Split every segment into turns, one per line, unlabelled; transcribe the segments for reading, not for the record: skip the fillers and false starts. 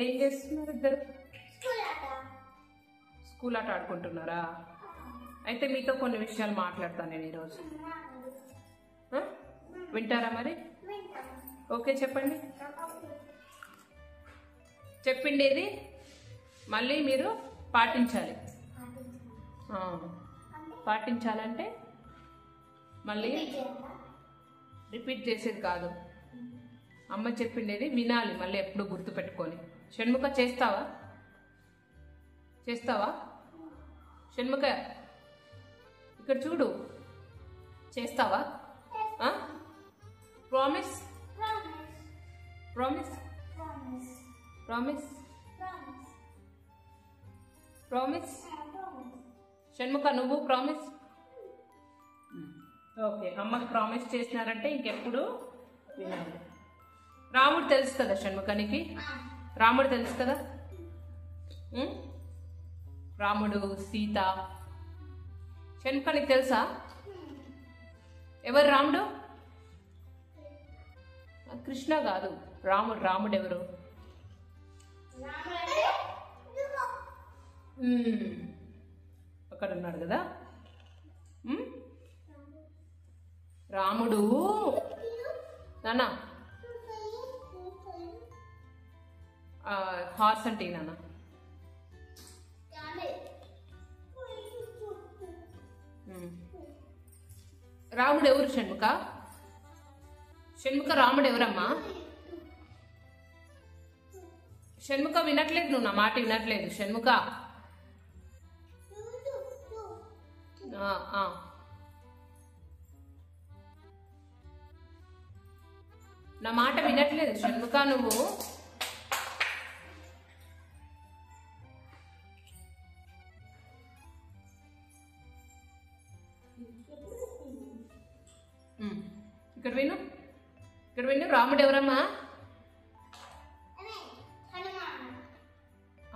ఏం చేస్తున్నారు ఇద్దరు? స్కూల్ ఆట ఆడుకుంటున్నారా? అయితే మీతో కొన్ని విషయాలు మాట్లాడతాను నేను ఈరోజు. వింటారా మరి? ఓకే, చెప్పండి. చెప్పిండేది మళ్ళీ మీరు పాటించాలి. పాటించాలంటే మళ్ళీ రిపీట్ చేసేది కాదు. అమ్మ చెప్పిండేది వినాలి, మళ్ళీ ఎప్పుడు గుర్తు పెట్టుకొని. షణ్ముఖ, చేస్తావా? చేస్తావా షణ్ముఖ? ఇక్కడ చూడు, చేస్తావా? Promise? Promise? Promise? Promise? Shanmukha, నువ్వు ప్రామిస్? ఓకే, అమ్మకి ప్రామిస్ చేసినారంటే ఇంకెప్పుడు వినాలి. రాముడు తెలుసు కదా షణ్ముఖానికి? రాముడు తెలుసు కదా? రాముడు, సీత. షణ్ముఖానికి తెలుసా ఎవరు రాముడు? కృష్ణ కాదు, రాముడు. రాముడు ఎవరు? అక్కడ ఉన్నాడు కదా రాముడు. నానా హార్స్ అంటే నాన్న. రాముడు ఎవరు షణ్ముఖ? షణ్ముఖ, రాముడు ఎవరమ్మా? షణ్ముఖ వినట్లేదు, నువ్వు నా మాట వినట్లేదు షణ్ముఖ. నా మాట వినట్లేదు షణ్ముఖ నువ్వు. ఇక్కడ విను, ఇక్కడ విను. రాముడు ఎవరమ్మా?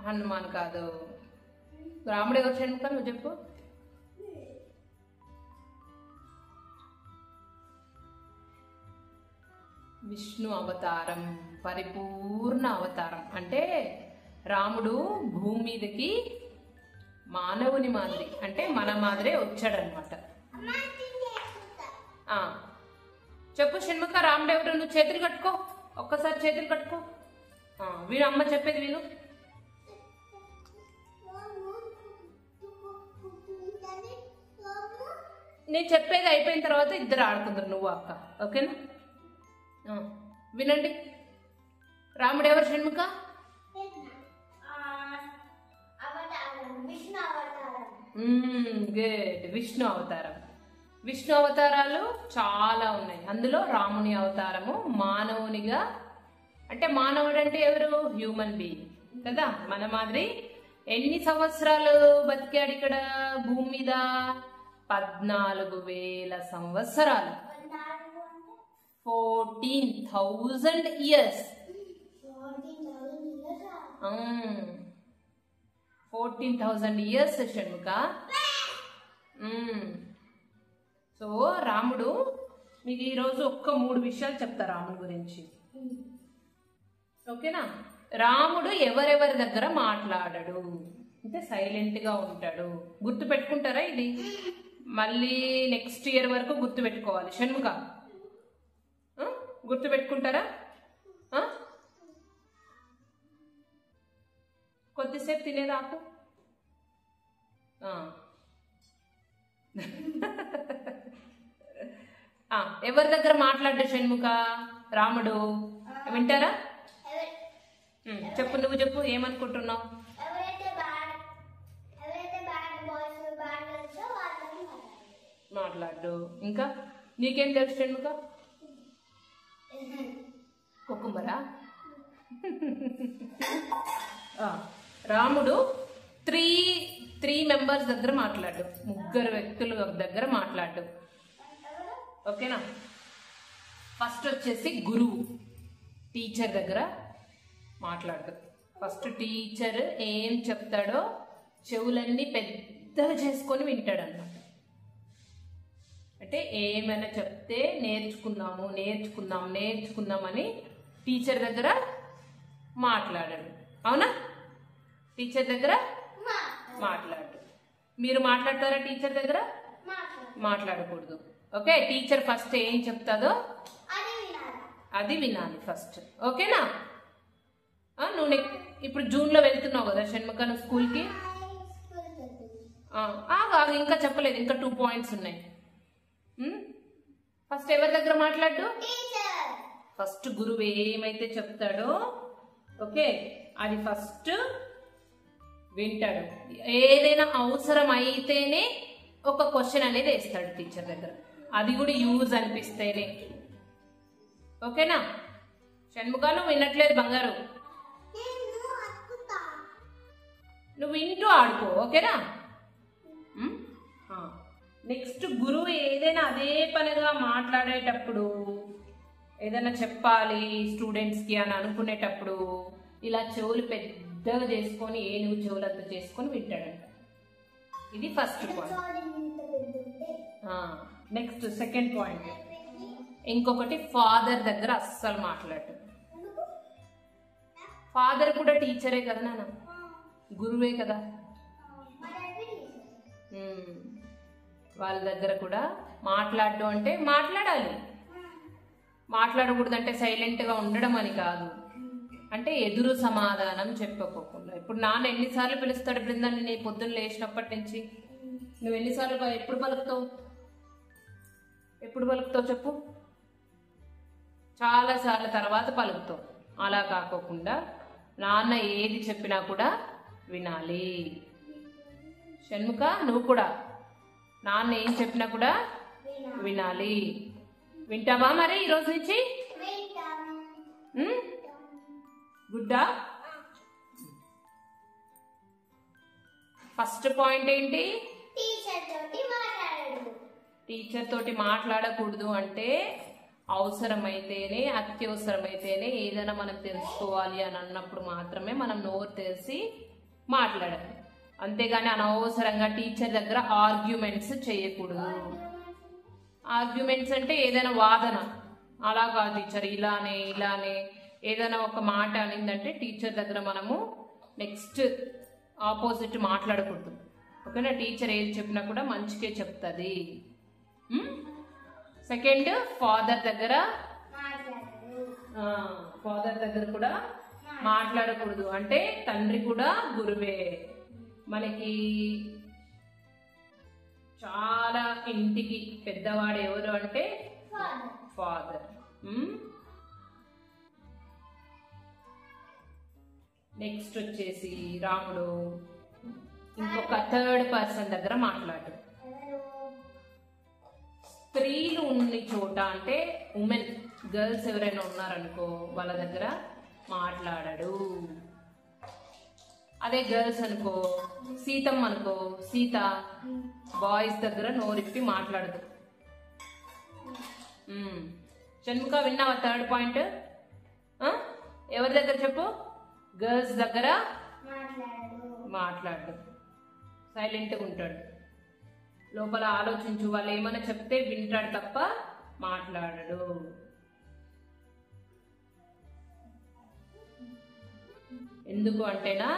హనుమాన్ కాదు. రాముడు ఎవరు షణ్ముఖ? నువ్వు చెప్పు. విష్ణు అవతారం, పరిపూర్ణ అవతారం. అంటే రాముడు భూమి మీదకి మానవుని మాదిరి, అంటే మన మాదిరే వచ్చాడనమాట. చెప్పు షణ్ముఖ, రాముడు ఎవరు? నువ్వు చేతులు కట్టుకో, ఒక్కసారి చేతులు కట్టుకో. వీడు అమ్మ చెప్పేది వీళ్ళు. నేను చెప్పేది అయిపోయిన తర్వాత ఇద్దరు ఆడుకుందరు, నువ్వు అక్క. ఓకేనా? వినండి. రాముడు ఎవరు షణ్ముఖ? గుడ్, విష్ణు అవతారం. విష్ణు అవతారాలు చాలా ఉన్నాయి. అందులో రాముని అవతారము మానవునిగా. అంటే మానవుడు అంటే ఎవరు? హ్యూమన్ బీయింగ్ కదా, మన మాదిరి. ఎన్ని సంవత్సరాలు బతికాడు ఇక్కడ భూమి మీద? 14,000 సంవత్సరాలు. 14,000 years. 14,000 years షణ్ముఖ. సో రాముడు, మీకు ఈరోజు ఒక్క 3 విషయాలు చెప్తా రాముడి గురించి. ఓకేనా? రాముడు ఎవరెవరి దగ్గర మాట్లాడడు, అంటే సైలెంట్ గా ఉంటాడు. గుర్తు పెట్టుకుంటారా ఇది? మళ్ళీ నెక్స్ట్ ఇయర్ వరకు గుర్తు పెట్టుకోవాలి షణ్ముఖ. గుర్తు పెట్టుకుంటారా? కొద్దిసేపు తినేదాకు. ఎవరి దగ్గర మాట్లాడు షణ్ముఖ? రాముడు. వింటారా? చెప్పు, నువ్వు చెప్పు, ఏమనుకుంటున్నావు? మాట్లాడు. ఇంకా నీకేం తెలుసు షణ్ముఖ? కుకుంబరా? రాముడు త్రీ మెంబర్స్ దగ్గర మాట్లాడు, 3 వ్యక్తుల దగ్గర మాట్లాడు. ఓకేనా? ఫస్ట్ వచ్చేసి గురువు, టీచర్ దగ్గర మాట్లాడు. ఫస్ట్ టీచర్ ఏం చెప్తాడో చెవులన్నీ పెద్దగా చేసుకొని వింటాడు అన్నమాట. అంటే ఏమైనా చెప్తే నేర్చుకుందామని టీచర్ దగ్గర మాట్లాడాడు. అవునా? టీచర్ దగ్గర మాట్లాడు. మీరు మాట్లాడతారా టీచర్ దగ్గర? మాట్లాడకూడదు. ఓకే, టీచర్ ఫస్ట్ ఏం చెప్తాదో అది వినాలి ఫస్ట్. ఓకేనా? నువ్వు ఇప్పుడు జూన్లో వెళ్తున్నావు కదా షణ్ముఖ నువ్వు స్కూల్కి. ఇంకా చెప్పలేదు, ఇంకా 2 పాయింట్స్ ఉన్నాయి. ఫస్ట్ ఎవరి దగ్గర మాట్లాడు? ఫస్ట్ గురువు ఏమైతే చెప్తాడో ఓకే అది ఫస్ట్ వింటాడు. ఏదైనా అవసరం అయితేనే ఒక క్వశ్చన్ అనేది వేస్తాడు టీచర్ దగ్గర, అది కూడా యూజ్ అనిపిస్తేనే. ఓకేనా? షణ్ముఖ నువ్వు వినట్లేదు బంగారు, నువ్వు వింటూ ఆడుకో. ఓకేనా? నెక్స్ట్ గురువు ఏదైనా అదే పనిగా మాట్లాడేటప్పుడు ఏదైనా చెప్పాలి స్టూడెంట్స్కి అని అనుకునేటప్పుడు ఇలా చెవులు పెద్దగా చేసుకొని ఏనుగు చెవులంతా చేసుకొని వింటాడంట. ఇది first point. Next second point, ఇంకొకటి ఫాదర్ దగ్గర అస్సలు మాట్లాడు. ఫాదర్ కూడా టీచరే కదా నాన్న, గురువే కదా. వాళ్ళ దగ్గర కూడా మాట్లాడడం అంటే మాట్లాడాలి, మాట్లాడకూడదు అంటే సైలెంట్గా ఉండడం అని కాదు, అంటే ఎదురు సమాధానం చెప్పుకోకుండా. ఇప్పుడు నాన్న ఎన్నిసార్లు పిలుస్తాడు బృందాన్ని, నీ పొద్దున్న లేచినప్పటి నుంచి నువ్వు ఎన్నిసార్లు ఎప్పుడు పలుకుతావు చెప్పు? చాలాసార్లు తర్వాత పలుకుతావు. అలా కాకోకుండా నాన్న ఏది చెప్పినా కూడా వినాలి. షణ్ముఖ నువ్వు కూడా నాన్న ఏం చెప్పినా కూడా వినాలి. వింటావా మరి ఈరోజు నుంచి? గుడ్డా? ఫస్ట్ పాయింట్ ఏంటి? టీచర్ తోటి మాట్లాడకూడదు అంటే అవసరమైతేనే, అత్యవసరమైతేనే ఏదైనా మనం తెలుసుకోవాలి అని అన్నప్పుడు మాత్రమే మనం నోరు తెరిచి మాట్లాడాలి. అంతేగాని అనవసరంగా టీచర్ దగ్గర ఆర్గ్యుమెంట్స్ చేయకూడదు. ఆర్గ్యుమెంట్స్ అంటే ఏదైనా వాదన, అలా కాదు టీచర్ ఇలానే ఏదైనా ఒక మాట అనిందంటే టీచర్ దగ్గర మనము నెక్స్ట్ ఆపోజిట్ మాట్లాడకూడదు. ఓకేనా? టీచర్ ఏది చెప్పినా కూడా మంచిగా చెప్తుంది. సెకండ్, ఫాదర్ దగ్గర కూడా మాట్లాడకూడదు. అంటే తండ్రి కూడా గురువే మనకి. చాలా ఇంటికి పెద్దవాడు ఎవరు అంటే ఫాదర్. నెక్స్ట్ వచ్చేసి రాముడు ఇంకొక థర్డ్ పర్సన్ దగ్గర మాట్లాడు. స్త్రీలు ఉన్న చోట అంటే ఉమెన్, గర్ల్స్ ఎవరైనా ఉన్నారనుకో వాళ్ళ దగ్గర మాట్లాడడు. అదే గర్ల్స్ అనుకో, సీతమ్మ అనుకో, సీత బాయ్స్ దగ్గర నోరిప్పి మాట్లాడదు. షణ్ముఖ విన్నావా థర్డ్ పాయింట్? ఎవరి దగ్గర చెప్పు? గర్ల్స్ దగ్గర మాట్లాడు, సైలెంట్గా ఉంటాడు. లోపల ఆలోచించు, వాళ్ళు ఏమైనా చెప్తే వింటాడు తప్ప మాట్లాడడు. ఎందుకు అంటేనా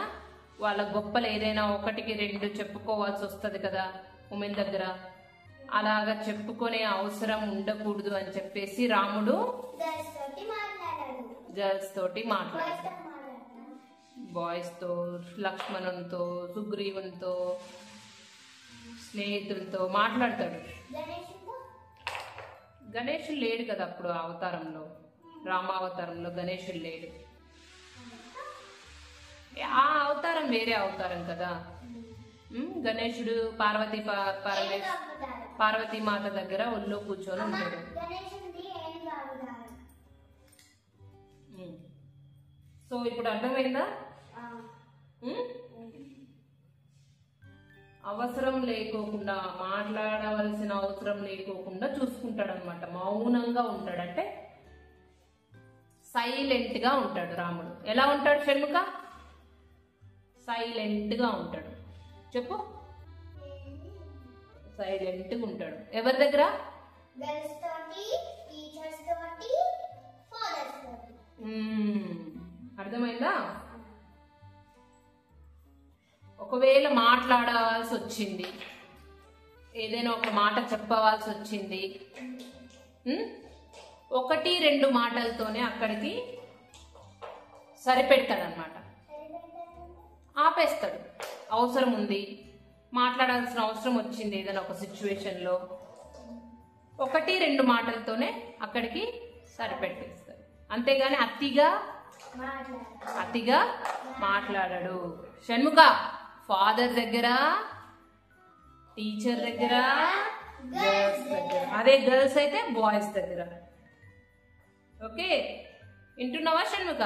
వాళ్ళ గొప్పలు ఏదైనా 1-2 చెప్పుకోవాల్సి వస్తుంది కదా ఉమెన్ దగ్గర, అలాగా చెప్పుకునే అవసరం ఉండకూడదు అని చెప్పేసి రాముడు గర్ల్స్ తోటి మాట్లాడాడు. బాయ్స్తో, లక్ష్మణునితో, సుగ్రీవునితో, స్నేహితులతో మాట్లాడతాడు. గణేశుడు లేడు కదా అప్పుడు అవతారంలో, రామావతారంలో గణేశుడు లేడు. ఆ అవతారం వేరే అవతారం కదా. గణేశుడు పార్వతీమాత దగ్గర ఒళ్ళో కూర్చొని ఉంటాడు. సో ఇప్పుడు అర్థమైందా? అవసరం లేకోకుండా, మాట్లాడవలసిన అవసరం లేకోకుండా చూసుకుంటాడు అనమాట. మౌనంగా ఉంటాడు, అంటే సైలెంట్ గా ఉంటాడు రాముడు. ఎలా ఉంటాడు షణ్ముఖ? సైలెంట్ గా ఉంటాడు. చెప్పు, సైలెంట్ గా ఉంటాడు. ఎవరి దగ్గర? అర్థమైందా? ఒకవేళ మాట్లాడవలసి వచ్చింది, ఏదైనా ఒక మాట చెప్పవలసి వచ్చింది, 1-2 మాటలతోనే అక్కడికి సరిపెడతాడు అనమాట. ఆపేస్తాడు. అవసరం ఉంది, మాట్లాడాల్సిన అవసరం వచ్చింది ఏదైనా ఒక సిచ్యువేషన్లో, 1-2 మాటలతోనే అక్కడికి సరిపెట్టేస్తాడు. అంతేగాని అతిగా మాట్లాడడు. షణ్ముఖ ఫాదర్ దగ్గర, టీచర్ దగ్గర, గర్ల్స్ దగ్గర, అదే గర్ల్స్ అయితే బాయ్స్ దగ్గర. ఓకే, వింటున్నావా షణ్ముఖ?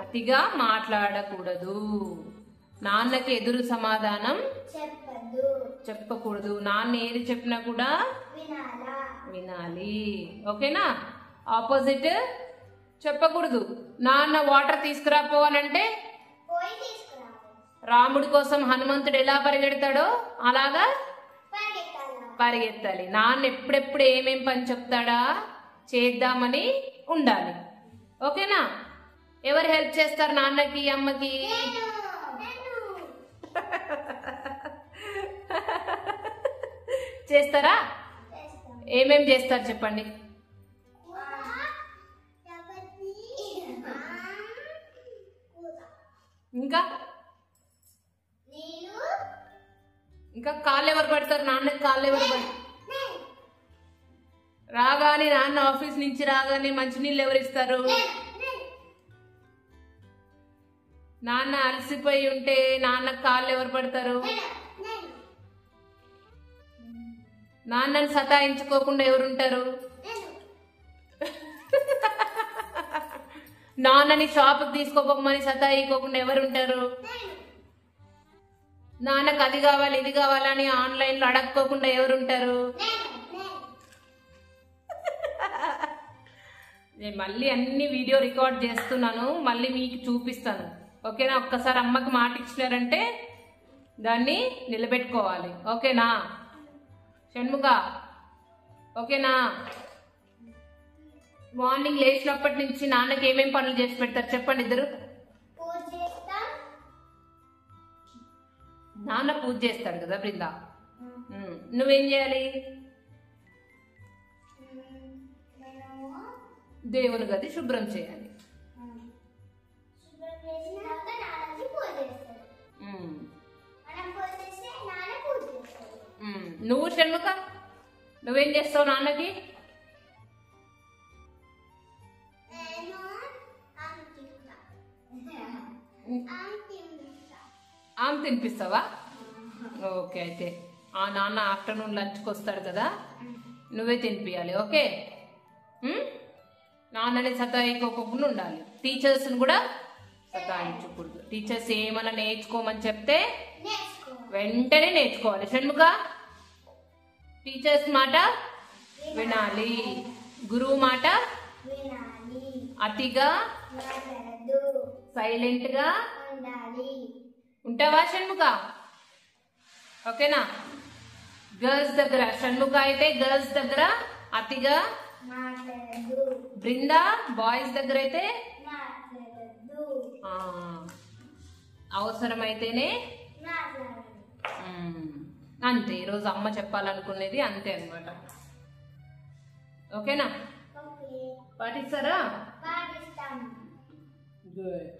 అతిగా మాట్లాడకూడదు. నాన్నకి ఎదురు సమాధానం చెప్పకూడదు. నాన్న ఏది చెప్పినా కూడా వినాలి. ఓకేనా? ఆపోజిట్ చెప్పకూడదు. నాన్న వాటర్ తీసుకురాపో అనంటే రాముడి కోసం హనుమంతుడు ఎలా పరిగెడతాడో అలాగా పరిగెత్తాలి. నాన్న ఎప్పుడెప్పుడు ఏమేం పని చెప్తాడా చేద్దామని ఉండాలి. ఓకేనా? ఎవరు హెల్ప్ చేస్తారు నాన్నకి, అమ్మకి? చేస్తారా? ఏమేం చేస్తారు చెప్పండి. ఇంకా కాళ్ళు ఎవరు పడతారు? నాన్నకి కాళ్ళు ఎవరు పడతారు? రాగానే నాన్న ఆఫీస్ నుంచి రాగానే మంచినీళ్ళు ఎవరు ఇస్తారు? నాన్న అలసిపోయి ఉంటే నాన్న కాళ్ళు ఎవరు పడతారు? నాన్నని సతాయించుకోకుండా ఎవరుంటారు? నాన్నని షాప్కి తీసుకోపోమని సతాయించుకోకుండా ఎవరుంటారు? నాన్నకు అది కావాలి ఇది కావాలని ఆన్లైన్లో అడగకోకుండా ఎవరుంటారు? నేను మళ్ళీ అన్ని వీడియో రికార్డ్ చేస్తున్నాను, మళ్ళీ మీకు చూపిస్తాను. ఓకేనా? ఒక్కసారి అమ్మకి మాట ఇచ్చినారంటే దాన్ని నిలబెట్టుకోవాలి. ఓకేనా షణ్ముఖ? ఓకేనా? మార్నింగ్ లేచినప్పటి నుంచి నాన్నకి ఏమేం పనులు చేసి పెడతారు చెప్పండి ఇద్దరు. నాన్న పూజ చేస్తాడు కదా బృందా, నువ్వేం చేయాలి? దేవుని గది శుభ్రం చేయాలి. నువ్వు షణ్ముఖ నువ్వేం చేస్తావు నాన్నకి? ఆమె తినిపిస్తావా? ఓకే, అయితే ఆ నాన్న ఆఫ్టర్నూన్ లంచ్కి వస్తాడు కదా, నువ్వే తినిపియాలి. ఓకే? నాన్నని సతాయించుకోకుండా ఉండాలి. టీచర్స్ని కూడా సతాయించకూడదు. టీచర్స్ ఏమన్నా నేర్చుకోమని చెప్తే వెంటనే నేర్చుకోవాలి. షణ్ముఖ టీచర్స్ మాట వినాలి, గురువు మాట అతిగా సైలెంట్ గా ఉంటావా షణ్ముఖ? ఓకేనా? గర్ల్స్ దగ్గర షణ్ముఖ అయితే గర్ల్స్ దగ్గర అతిగా, బృందా బాయ్స్ దగ్గర అయితే అవసరమైతేనే. అంతే, ఈరోజు అమ్మ చెప్పాలనుకునేది అంతే అన్నమాట. ఓకేనా? పాటిస్తారా? గుడ్.